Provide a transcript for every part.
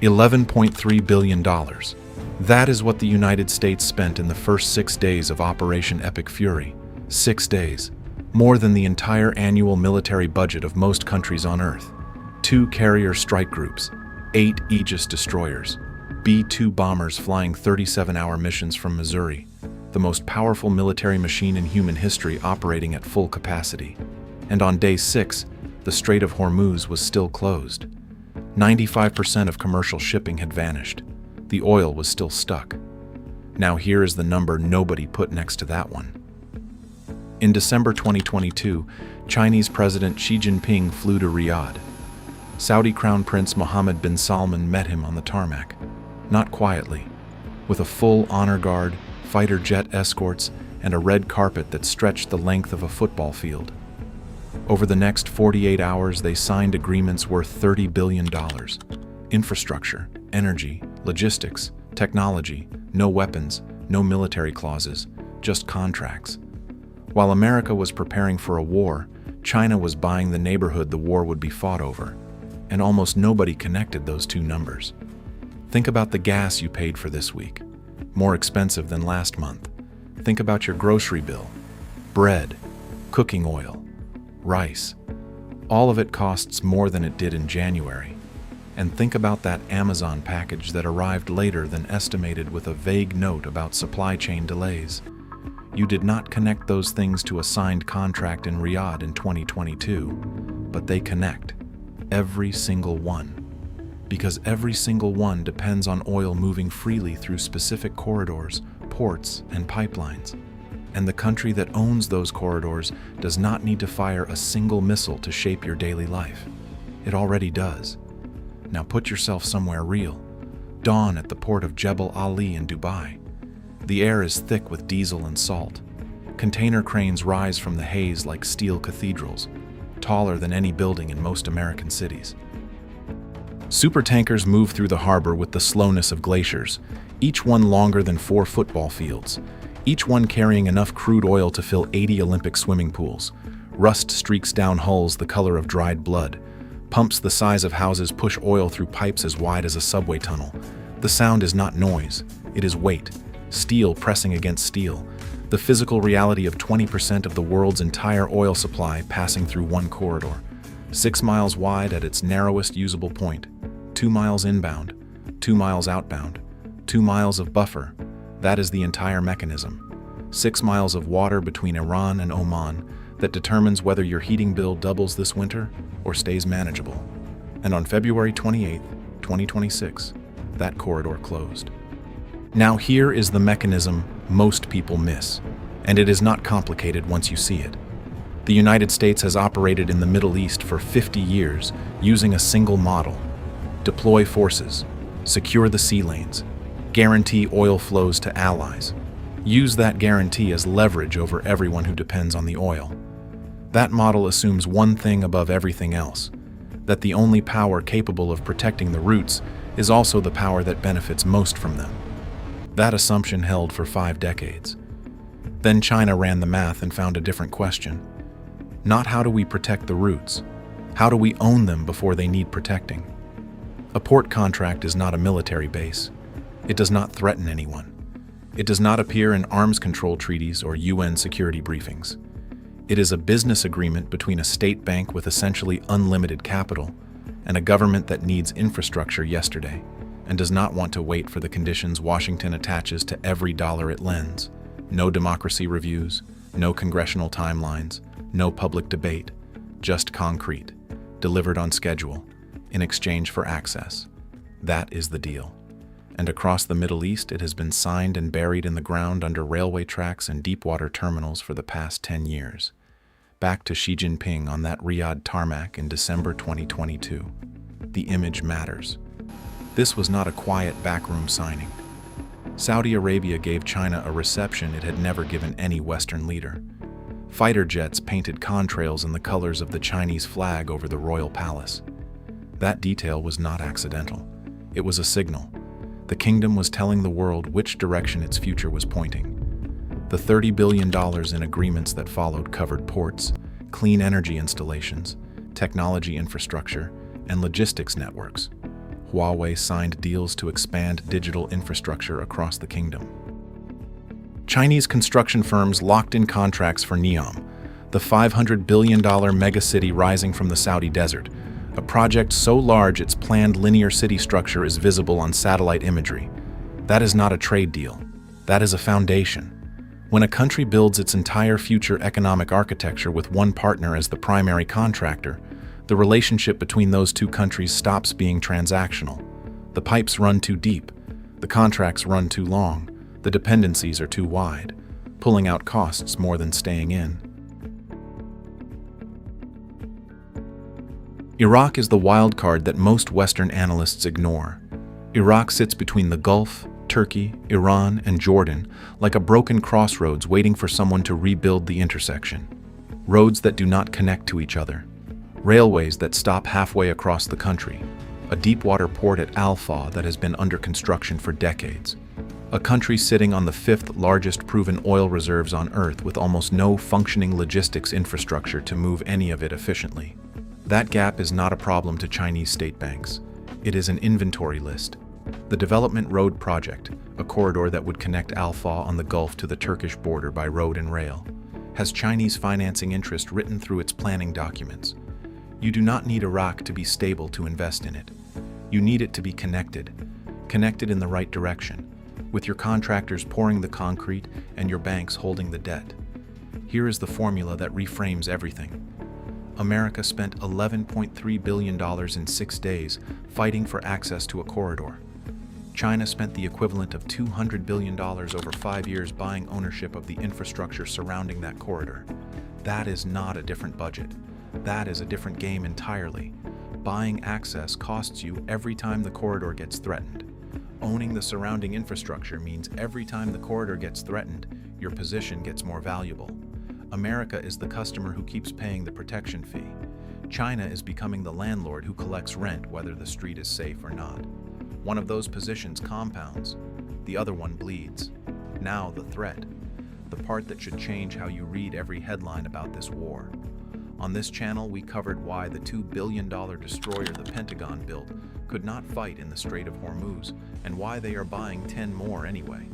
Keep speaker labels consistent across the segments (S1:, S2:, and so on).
S1: $11.3 billion. That is what the United States spent in the first 6 days of Operation Epic Fury. 6 days. More than the entire annual military budget of most countries on Earth. 2 carrier strike groups, 8 Aegis destroyers, B-2 bombers flying 37-hour missions from Missouri, the most powerful military machine in human history operating at full capacity. And on day 6, the Strait of Hormuz was still closed. 95% of commercial shipping had vanished. The oil was still stuck. Now here is the number nobody put next to that one. In December 2022, Chinese President Xi Jinping flew to Riyadh. Saudi Crown Prince Mohammed bin Salman met him on the tarmac, not quietly, with a full honor guard, fighter jet escorts, and a red carpet that stretched the length of a football field. Over the next 48 hours, they signed agreements worth $30 billion. Infrastructure, energy, logistics, technology, no weapons, no military clauses, just contracts. While America was preparing for a war, China was buying the neighborhood the war would be fought over, and almost nobody connected those two numbers. Think about the gas you paid for this week, more expensive than last month. Think about your grocery bill, bread, cooking oil, rice. All of it costs more than it did in January. And think about that Amazon package that arrived later than estimated with a vague note about supply chain delays. You did not connect those things to a signed contract in Riyadh in 2022, but they connect. Every single one. Because every single one depends on oil moving freely through specific corridors, ports, and pipelines. And the country that owns those corridors does not need to fire a single missile to shape your daily life. It already does. Now put yourself somewhere real. Dawn at the port of Jebel Ali in Dubai. The air is thick with diesel and salt. Container cranes rise from the haze like steel cathedrals, taller than any building in most American cities. Supertankers move through the harbor with the slowness of glaciers, each one longer than 4 football fields, each one carrying enough crude oil to fill 80 Olympic swimming pools. Rust streaks down hulls the color of dried blood. Pumps the size of houses push oil through pipes as wide as a subway tunnel. The sound is not noise, it is weight. Steel pressing against steel, the physical reality of 20% of the world's entire oil supply passing through one corridor, 6 miles wide at its narrowest usable point, 2 miles inbound, 2 miles outbound, 2 miles of buffer. That is the entire mechanism. 6 miles of water between Iran and Oman that determines whether your heating bill doubles this winter or stays manageable. And on February 28, 2026, that corridor closed. Now here is the mechanism most people miss, and it is not complicated once you see it. The United States has operated in the Middle East for 50 years using a single model. Deploy forces, secure the sea lanes, guarantee oil flows to allies. Use that guarantee as leverage over everyone who depends on the oil. That model assumes one thing above everything else, that the only power capable of protecting the routes is also the power that benefits most from them. That assumption held for 5 decades. Then China ran the math and found a different question. Not how do we protect the routes? How do we own them before they need protecting? A port contract is not a military base. It does not threaten anyone. It does not appear in arms control treaties or UN security briefings. It is a business agreement between a state bank with essentially unlimited capital and a government that needs infrastructure yesterday and does not want to wait for the conditions Washington attaches to every dollar it lends. No democracy reviews, no congressional timelines, no public debate, just concrete, delivered on schedule, in exchange for access. That is the deal. And across the Middle East, it has been signed and buried in the ground under railway tracks and deepwater terminals for the past 10 years. Back to Xi Jinping on that Riyadh tarmac in December 2022. The image matters. This was not a quiet backroom signing. Saudi Arabia gave China a reception it had never given any Western leader. Fighter jets painted contrails in the colors of the Chinese flag over the royal palace. That detail was not accidental. It was a signal. The kingdom was telling the world which direction its future was pointing. The $30 billion in agreements that followed covered ports, clean energy installations, technology infrastructure, and logistics networks. Huawei signed deals to expand digital infrastructure across the kingdom. Chinese construction firms locked in contracts for NEOM, the $500 billion megacity rising from the Saudi desert, a project so large its planned linear city structure is visible on satellite imagery. That is not a trade deal. That is a foundation. When a country builds its entire future economic architecture with one partner as the primary contractor, the relationship between those two countries stops being transactional. The pipes run too deep, the contracts run too long, the dependencies are too wide, pulling out costs more than staying in. Iraq is the wild card that most Western analysts ignore. Iraq sits between the Gulf, Turkey, Iran, and Jordan like a broken crossroads waiting for someone to rebuild the intersection. Roads that do not connect to each other. Railways that stop halfway across the country. A deepwater port at Al-Fa that has been under construction for decades. A country sitting on the fifth largest proven oil reserves on Earth with almost no functioning logistics infrastructure to move any of it efficiently. That gap is not a problem to Chinese state banks. It is an inventory list. The Development Road Project, a corridor that would connect Al-Fa on the Gulf to the Turkish border by road and rail, has Chinese financing interest written through its planning documents. You do not need Iraq to be stable to invest in it. You need it to be connected in the right direction, with your contractors pouring the concrete and your banks holding the debt. Here is the formula that reframes everything. America spent $11.3 billion in 6 days fighting for access to a corridor. China spent the equivalent of $200 billion over 5 years buying ownership of the infrastructure surrounding that corridor. That is not a different budget. That is a different game entirely. Buying access costs you every time the corridor gets threatened. Owning the surrounding infrastructure means every time the corridor gets threatened, your position gets more valuable. America is the customer who keeps paying the protection fee. China is becoming the landlord who collects rent whether the street is safe or not. One of those positions compounds, the other one bleeds. Now the threat, the part that should change how you read every headline about this war. On this channel, we covered why the $2 billion destroyer the Pentagon built could not fight in the Strait of Hormuz and why they are buying 10 more anyway.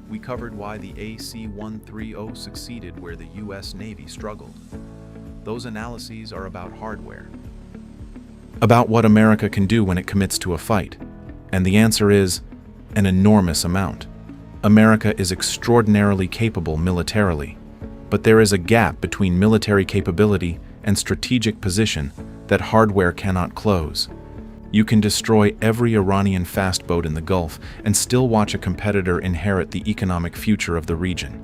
S1: We covered why the AC-130 succeeded where the US Navy struggled. Those analyses are about hardware. About what America can do when it commits to a fight. And the answer is an enormous amount. America is extraordinarily capable militarily, but there is a gap between military capability and strategic position that hardware cannot close. You can destroy every Iranian fast boat in the Gulf and still watch a competitor inherit the economic future of the region.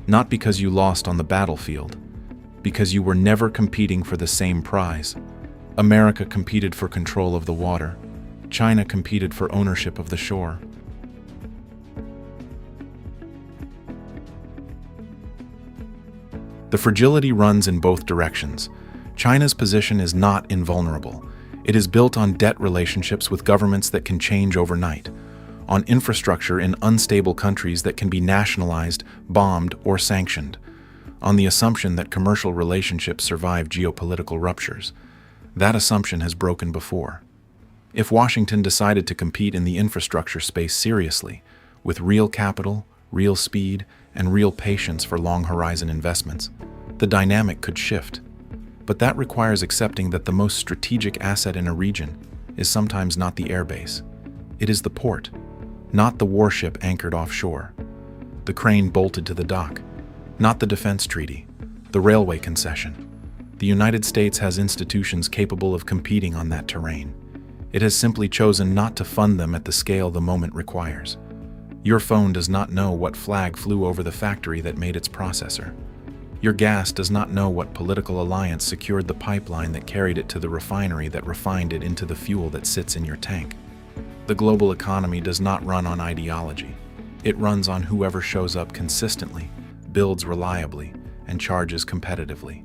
S1: Not because you lost on the battlefield, because you were never competing for the same prize. America competed for control of the water. China competed for ownership of the shore. The fragility runs in both directions. China's position is not invulnerable. It is built on debt relationships with governments that can change overnight, on infrastructure in unstable countries that can be nationalized, bombed, or sanctioned, on the assumption that commercial relationships survive geopolitical ruptures. That assumption has broken before. If Washington decided to compete in the infrastructure space seriously, with real capital, real speed, and real patience for long-horizon investments, the dynamic could shift. But that requires accepting that the most strategic asset in a region is sometimes not the airbase. It is the port, not the warship anchored offshore, the crane bolted to the dock, not the defense treaty, the railway concession. The United States has institutions capable of competing on that terrain. It has simply chosen not to fund them at the scale the moment requires. Your phone does not know what flag flew over the factory that made its processor. Your gas does not know what political alliance secured the pipeline that carried it to the refinery that refined it into the fuel that sits in your tank. The global economy does not run on ideology. It runs on whoever shows up consistently, builds reliably, and charges competitively.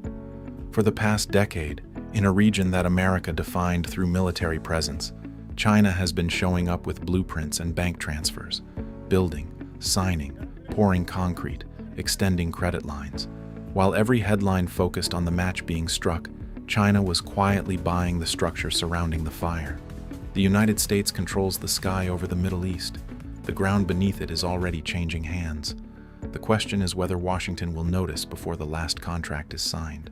S1: For the past decade, in a region that America defined through military presence, China has been showing up with blueprints and bank transfers, building, signing, pouring concrete, extending credit lines. While every headline focused on the match being struck, China was quietly buying the structure surrounding the fire. The United States controls the sky over the Middle East. The ground beneath it is already changing hands. The question is whether Washington will notice before the last contract is signed.